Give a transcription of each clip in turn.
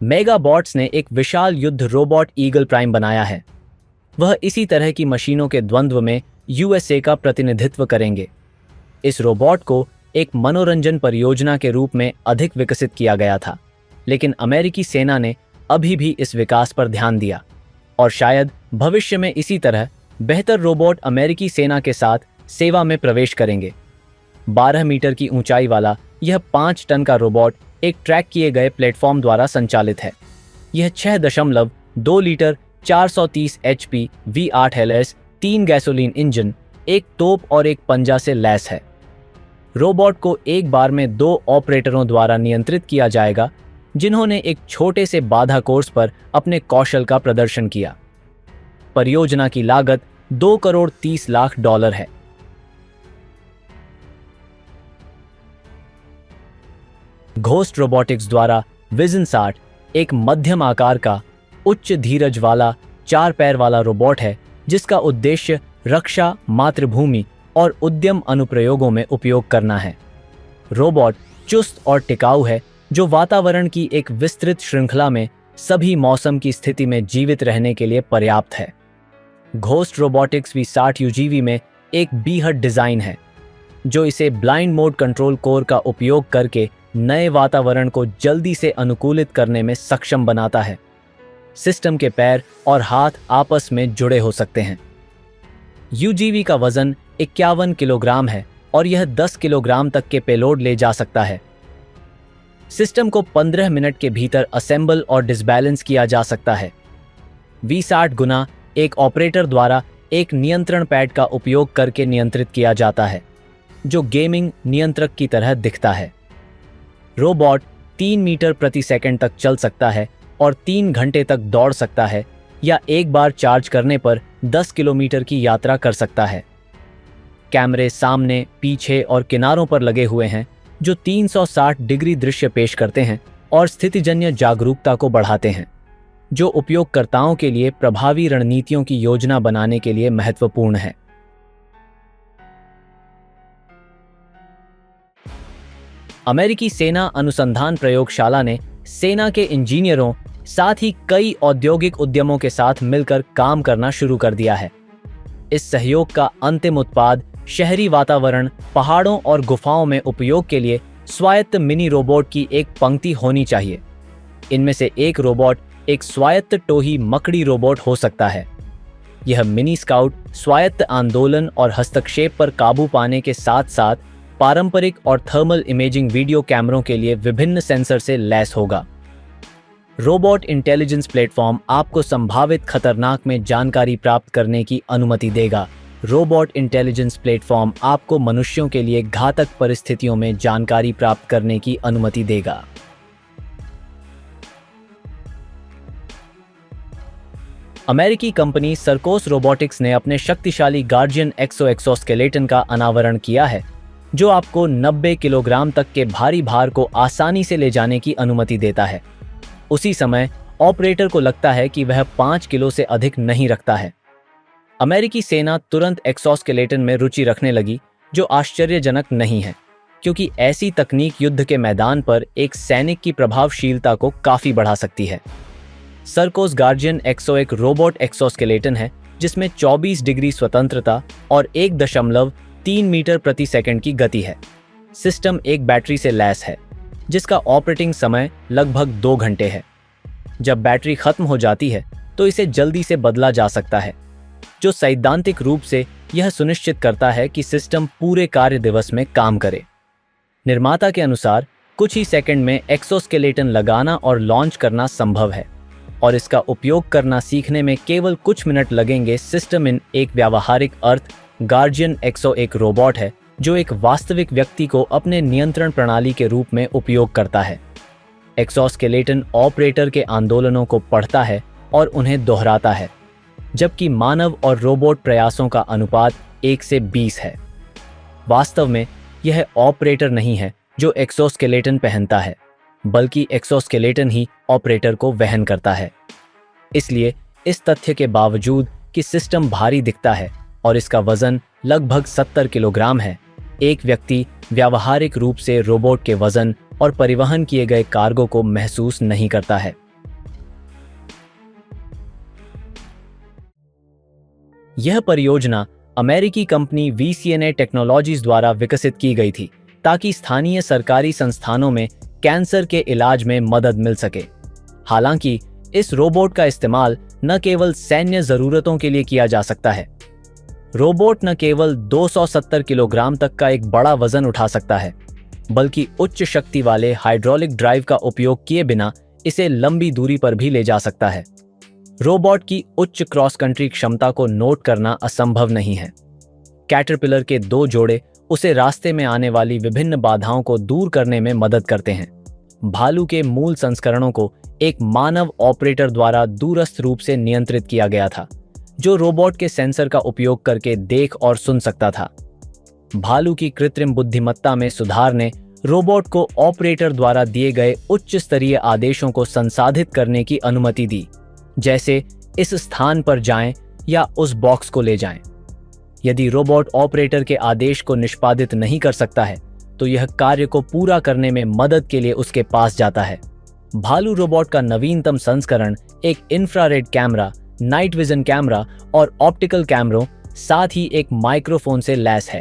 मेगाबॉट्स ने एक विशाल युद्ध रोबोट ईगल प्राइम बनाया है। वह इसी तरह की मशीनों के द्वंद्व में यूएसए का प्रतिनिधित्व करेंगे। इस रोबोट को एक मनोरंजन परियोजना के रूप में अधिक विकसित किया गया था, लेकिन अमेरिकी सेना ने अभी भी इस विकास पर ध्यान दिया और शायद भविष्य में इसी तरह बेहतर रोबोट अमेरिकी सेना के साथ सेवा में प्रवेश करेंगे। 12 मीटर की ऊंचाई वाला यह 5 टन का रोबोट एक ट्रैक किए गए प्लेटफॉर्म द्वारा संचालित है। यह 6.2 litre 430 HP V8 LS 3 gasoline engine, एक तोप और एक पंजा से लैस है। रोबोट को एक बार में 2 ऑपरेटरों द्वारा नियंत्रित किया जाएगा, जिन्होंने एक छोटे से बाधा कोर्स पर अपने कौशल का प्रदर्शन किया। परियोजना की लागत $2 करोड़ 30 लाख है। घोस्ट रोबोटिक्स द्वारा विजन 60 एक मध्यम आकार का उच्च धीरज वाला 4 पैर वाला रोबोट है, जिसका उद्देश्य रक्षा, मातृभूमि और उद्यम अनुप्रयोगों में उपयोग करना है। रोबोट चुस्त और टिकाऊ है, जो वातावरण की एक विस्तृत श्रृंखला में सभी मौसम की स्थिति में जीवित रहने के लिए पर्याप्त है। घोस्ट रोबोटिक्स V60 UGV में एक बीहट डिजाइन है, जो इसे ब्लाइंड मोड कंट्रोल कोर का उपयोग करके नए वातावरण को जल्दी से अनुकूलित करने में सक्षम बनाता है। सिस्टम के पैर और हाथ आपस में जुड़े हो सकते हैं। UGV का वजन 51 किलोग्राम है और यह 10 किलोग्राम तक के पेलोड ले जा सकता है। सिस्टम को 15 मिनट के भीतर असेंबल और डिसबैलेंस किया जा सकता है। V60 गुना एक ऑपरेटर द्वारा एक नियंत्रण पैड का उपयोग करके नियंत्रित किया जाता है, जो गेमिंग नियंत्रक की तरह दिखता है। रोबोट 3 मीटर प्रति सेकंड तक चल सकता है और 3 घंटे तक दौड़ सकता है, या एक बार चार्ज करने पर 10 किलोमीटर की यात्रा कर सकता है। कैमरे सामने, पीछे और किनारों पर लगे हुए हैं, जो 360 डिग्री दृश्य पेश करते हैं और स्थितिजन्य जागरूकता को बढ़ाते हैं, जो उपयोगकर्ताओं के लिए प्रभावी रणनीतियों की योजना बनाने के लिए महत्वपूर्ण है। अमेरिकी सेना अनुसंधान प्रयोगशाला ने सेना के इंजीनियरों, साथ ही कई औद्योगिक उद्यमों के साथ मिलकर काम करना शुरू कर दिया है। इस सहयोग का अंतिम उत्पाद शहरी वातावरण, पहाड़ों और गुफाओं में उपयोग के लिए स्वायत्त मिनी रोबोट की एक पंक्ति होनी चाहिए। इनमें से एक रोबोट एक स्वायत्त टोही मकड़ी रोबोट हो सकता है। यह मिनी स्काउट स्वायत्त आंदोलन और हस्तक्षेप पर काबू पाने के साथ साथ पारंपरिक और थर्मल इमेजिंग वीडियो कैमरों के लिए विभिन्न सेंसर से लैस होगा। रोबोट इंटेलिजेंस प्लेटफॉर्म आपको संभावित खतरनाक में जानकारी प्राप्त करने की अनुमति देगा। रोबोट इंटेलिजेंस प्लेटफॉर्म आपको मनुष्यों के लिए घातक परिस्थितियों में जानकारी प्राप्त करने की अनुमति देगा। अमेरिकी कंपनी सर्कोस रोबोटिक्स ने अपने शक्तिशाली गार्जियन एक्सोस्केलेटन का अनावरण किया है, जो आपको 90 किलोग्राम तक के भारी भार को आसानी से ले जाने की अनुमति देता है। उसी समय ऑपरेटर को लगता है कि वह 5 किलो से अधिक नहीं रखता है। अमेरिकी सेना तुरंत एक्सोस्केलेटन में रुचि रखने लगी, जो आश्चर्यजनक नहीं है, क्योंकि ऐसी तकनीक युद्ध के मैदान पर एक सैनिक की प्रभावशीलता को काफी बढ़ा सकती है। सर्कोस गार्जियन एक्सो एक रोबोट एक्सोस्केलेटन है, जिसमें 24 डिग्री स्वतंत्रता और 1.3 मीटर प्रति सेकंड की गति है। सिस्टम एक बैटरी से लैस है, जिसका ऑपरेटिंग समय लगभग 2 घंटे है। जब बैटरी खत्म हो जाती है तो इसे जल्दी से बदला जा सकता है, जो सैद्धांतिक रूप से यह सुनिश्चित करता है कि सिस्टम पूरे कार्य दिवस में काम करे। निर्माता के अनुसार कुछ ही सेकंड में एक्सोस्केलेटन लगाना और लॉन्च करना संभव है, और इसका उपयोग करना सीखने में केवल कुछ मिनट लगेंगे। सिस्टम इन एक व्यावहारिक अर्थ गार्जियन एक्सो एक रोबोट है, जो एक वास्तविक व्यक्ति को अपने नियंत्रण प्रणाली के रूप में उपयोग करता है। एक्सोस्केलेटन ऑपरेटर के आंदोलनों को पढ़ता है और उन्हें दोहराता है, जबकि मानव और रोबोट प्रयासों का अनुपात 1 से 20 है। वास्तव में यह ऑपरेटर नहीं है जो एक्सोस्केलेटन पहनता है, बल्कि एक्सोस्केलेटन ही ऑपरेटर को वहन करता है। इसलिए इस तथ्य के बावजूद कि सिस्टम भारी दिखता है और इसका वजन लगभग 70 किलोग्राम है, एक व्यक्ति व्यावहारिक रूप से रोबोट के वजन और परिवहन किए गए कार्गो को महसूस नहीं करता है। यह परियोजना अमेरिकी कंपनी VCNA टेक्नोलॉजीज द्वारा विकसित की गई थी ताकि स्थानीय सरकारी संस्थानों में कैंसर के इलाज में मदद मिल सके। हालांकि इस रोबोट का इस्तेमाल न केवल सैन्य जरूरतों के लिए किया जा सकता है। रोबोट न केवल 270 किलोग्राम तक का एक बड़ा वजन उठा सकता है, बल्कि उच्च शक्ति वाले हाइड्रोलिक ड्राइव का उपयोग किए बिना इसे लंबी दूरी पर भी ले जा सकता है। रोबोट की उच्च क्रॉस कंट्री क्षमता को नोट करना असंभव नहीं है। कैटरपिलर के 2 जोड़े उसे रास्ते में आने वाली विभिन्न बाधाओं को दूर करने में मदद करते हैं। भालू के मूल संस्करणों को एक मानव ऑपरेटर द्वारा दूरस्थ रूप से नियंत्रित किया गया था, जो रोबोट के सेंसर का उपयोग करके देख और सुन सकता था। भालू की कृत्रिम बुद्धिमत्ता में सुधार ने रोबोट को ऑपरेटर द्वारा दिए गए उच्च स्तरीय आदेशों को संसाधित करने की अनुमति दी, जैसे इस स्थान पर जाएं या उस बॉक्स को ले जाएं। यदि रोबोट ऑपरेटर के आदेश को निष्पादित नहीं कर सकता है, तो यह कार्य को पूरा करने में मदद के लिए उसके पास जाता है। भालू रोबोट का नवीनतम संस्करण एक infrared camera, night vision camera और ऑप्टिकल कैमरों, साथ ही एक माइक्रोफोन से लैस है।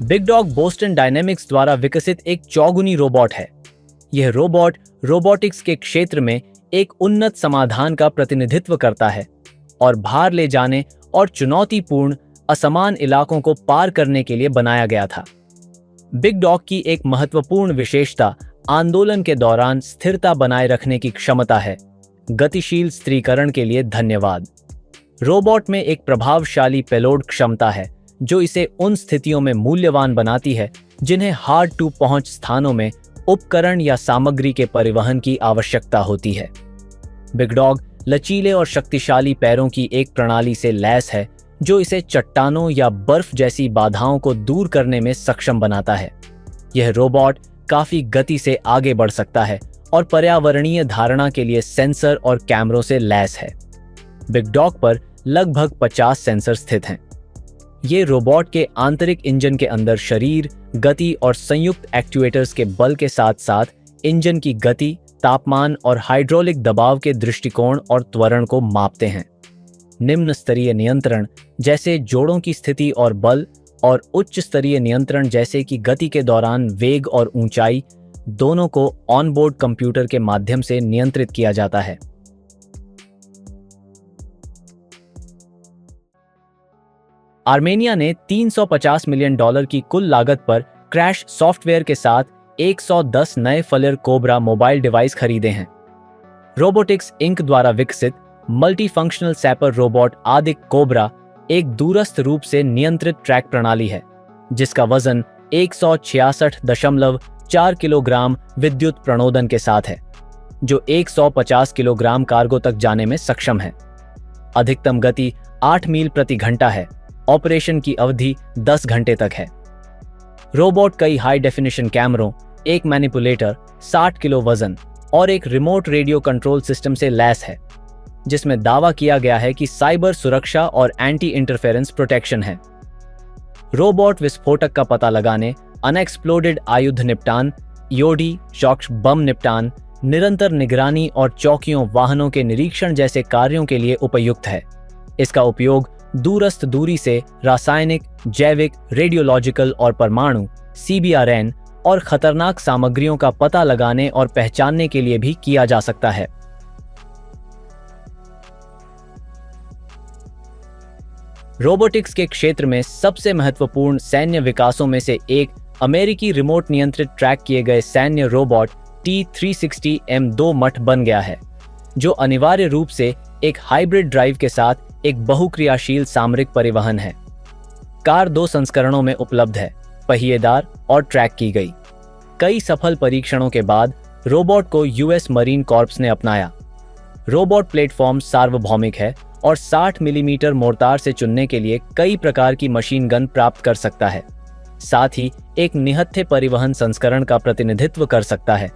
बिग डॉग बोस्टन डायनेमिक्स द्वारा विकसित एक चौगुनी रोबोट है। यह रोबोट रोबोटिक्स के क्षेत्र में एक उन्नत समाधान का प्रतिनिधित्व करता है और भार ले जाने और चुनौतीपूर्ण असमान इलाकों को पार करने के लिए बनाया गया था। बिग डॉग की एक महत्वपूर्ण विशेषता आंदोलन के दौरान स्थिरता बनाए रखने की क्षमता है। गतिशील स्थिरीकरण के लिए धन्यवाद। रोबोट में एक प्रभावशाली पेलोड क्षमता है, जो इसे उन स्थितियों में मूल्यवान बनाती है जिन्हें हार्ड टू पहुंच स्थानों में उपकरण या सामग्री के परिवहन की आवश्यकता होती है। बिग डॉग लचीले और शक्तिशाली पैरों की एक प्रणाली से लैस है, जो इसे चट्टानों या बर्फ जैसी बाधाओं को दूर करने में सक्षम बनाता है। यह रोबोट काफी गति से आगे बढ़ सकता है और पर्यावरणीय धारणा के लिए सेंसर और कैमरों से लैस है। बिग डॉग पर लगभग 50 सेंसर स्थित हैं। ये रोबोट के आंतरिक इंजन के अंदर शरीर, गति और संयुक्त एक्चुएटर्स के बल के साथ साथ इंजन की गति, तापमान और हाइड्रोलिक दबाव के दृष्टिकोण और त्वरण को मापते हैं। निम्न स्तरीय नियंत्रण जैसे जोड़ों की स्थिति और बल, और उच्च स्तरीय नियंत्रण जैसे कि गति के दौरान वेग और ऊंचाई, दोनों को ऑनबोर्ड कंप्यूटर के माध्यम से नियंत्रित किया जाता है। आर्मेनिया ने $350 मिलियन की कुल लागत पर क्रैश सॉफ्टवेयर के साथ 110 नए फलेर कोबरा मोबाइल डिवाइस खरीदे हैं। रोबोटिक्स इंक द्वारा विकसित मल्टी फंक्शनल सैपर रोबोट आदिक कोबरा एक दूरस्थ रूप से नियंत्रित ट्रैक प्रणाली है, जिसका वजन 166.4 किलोग्राम विद्युत प्रणोदन के साथ है, जो 150 किलोग्राम कार्गो तक जाने में सक्षम है। अधिकतम गति 8 मील प्रति घंटा है। ऑपरेशन की अवधि 10 घंटे तक है। रोबोट कई हाई डेफिनेशन कैमरों, एक मैनिपुलेटर, 60 किलो वजन और एक रिमोट रेडियो कंट्रोल सिस्टम से लैस है, जिसमें दावा किया गया है कि साइबर सुरक्षा और एंटी इंटरफेरेंस प्रोटेक्शन है। रोबोट विस्फोटक का पता लगाने, अनएक्सप्लोडेड आयुध निपटान, ईओडी शॉक बम निपटान, निरंतर निगरानी और चौकियों वाहनों के निरीक्षण जैसे कार्यों के लिए उपयुक्त है। इसका उपयोग दूरस्थ दूरी से रासायनिक, जैविक, रेडियोलॉजिकल और परमाणु CBRN और खतरनाक सामग्रियों का पता लगाने और पहचानने के लिए भी किया जा सकता है। रोबोटिक्स के क्षेत्र में सबसे महत्वपूर्ण सैन्य विकासों में से एक अमेरिकी रिमोट नियंत्रित ट्रैक किए गए सैन्य रोबोट T-360M2 मठ बन गया है, जो अनिवार्य रूप से एक हाइब्रिड ड्राइव के साथ एक बहुक्रियाशील सामरिक परिवहन है। कार 2 संस्करणों में उपलब्ध है, पहिएदार और ट्रैक की गई। कई सफल परीक्षणों के बाद रोबोट को US मरीन कॉर्प्स ने अपनाया। रोबोट प्लेटफॉर्म सार्वभौमिक है और 60 मिलीमीटर मोर्टार से चुनने के लिए कई प्रकार की मशीन गन प्राप्त कर सकता है। साथ ही एक निहत्थे परिवहन संस्करण का प्रतिनिधित्व कर सकता है,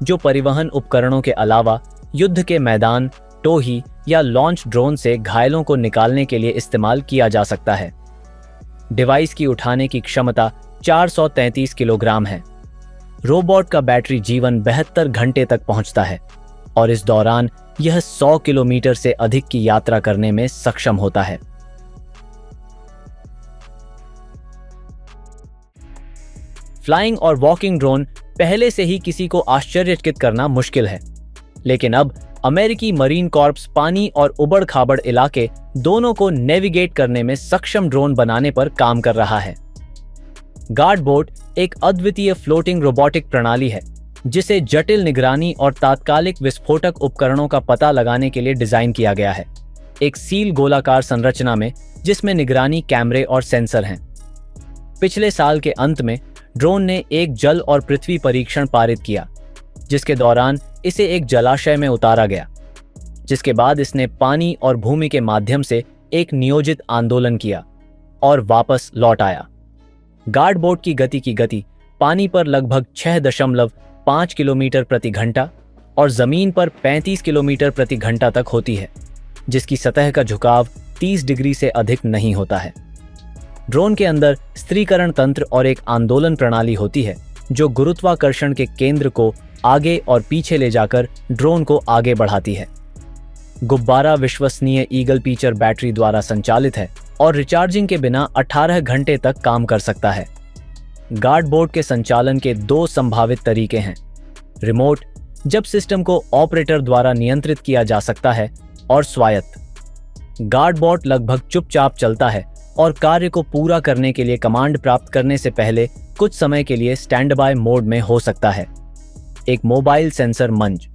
जो परिवहन उपकरणों के अलावा युद्ध के मैदान, टोही या लॉन्च ड्रोन से घायलों को निकालने के लिए इस्तेमाल किया जा सकता है। डिवाइस की उठाने की क्षमता 433 किलोग्राम है। रोबोट का बैटरी जीवन 72 घंटे तक पहुंचता है और इस दौरान यह 100 किलोमीटर से अधिक की यात्रा करने में सक्षम होता है। फ्लाइंग और वॉकिंग ड्रोन पहले से ही किसी को आश्चर्यचकित करना मुश्किल है, लेकिन अब अमेरिकी मरीन कॉर्प्स पानी और उबड़-खाबड़ इलाके दोनों को नेविगेट करने में सक्षम ड्रोन बनाने पर काम कर रहा है। गार्डबोट एक अद्वितीय फ्लोटिंग रोबोटिक प्रणाली है जिसे जटिल निगरानी और तात्कालिक विस्फोटक उपकरणों का पता लगाने के लिए डिजाइन किया गया है। एक सील गोलाकार संरचना में जिसमें निगरानी कैमरे और सेंसर हैं। पिछले साल के अंत में ड्रोन ने एक जल और पृथ्वी परीक्षण पारित किया, जिसके दौरान इसे एक जलाशय में उतारा गया, जिसके बाद इसने पानी और भूमि के माध्यम से एक नियोजित आंदोलन किया और वापस लौट आया। गार्डबोट की गति पानी पर लगभग 6.5 किलोमीटर प्रति घंटा और जमीन पर 35 किलोमीटर प्रति घंटा तक होती है, जिसकी सतह का झुकाव 30 डिग्री से अधिक नहीं होता है। ड्रोन के अंदर स्थिरीकरण तंत्र और एक आंदोलन प्रणाली होती है जो गुरुत्वाकर्षण के केंद्र को आगे और पीछे ले जाकर ड्रोन को आगे बढ़ाती है। गुब्बारा विश्वसनीय ईगल पिचर बैटरी द्वारा संचालित है और रिचार्जिंग के बिना 18 घंटे तक काम कर सकता है। गार्डबोट के संचालन के 2 संभावित तरीके हैं: रिमोट, जब सिस्टम को ऑपरेटर द्वारा नियंत्रित किया जा सकता है, और स्वायत्त। गार्डबोट लगभग चुपचाप चलता है और कार्य को पूरा करने के लिए कमांड प्राप्त करने से पहले कुछ समय के लिए स्टैंड बाय मोड में हो सकता है। एक मोबाइल सेंसर मंच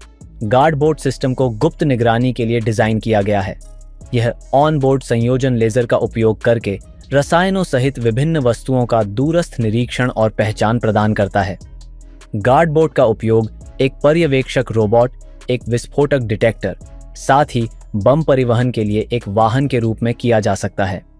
गार्डबोट सिस्टम को गुप्त निगरानी के लिए डिजाइन किया गया है। यह ऑन बोर्ड संयोजन लेजर का उपयोग करके रसायनों सहित विभिन्न वस्तुओं का दूरस्थ निरीक्षण और पहचान प्रदान करता है। गार्डबोट का उपयोग एक पर्यवेक्षक रोबोट, एक विस्फोटक डिटेक्टर, साथ ही बम परिवहन के लिए एक वाहन के रूप में किया जा सकता है।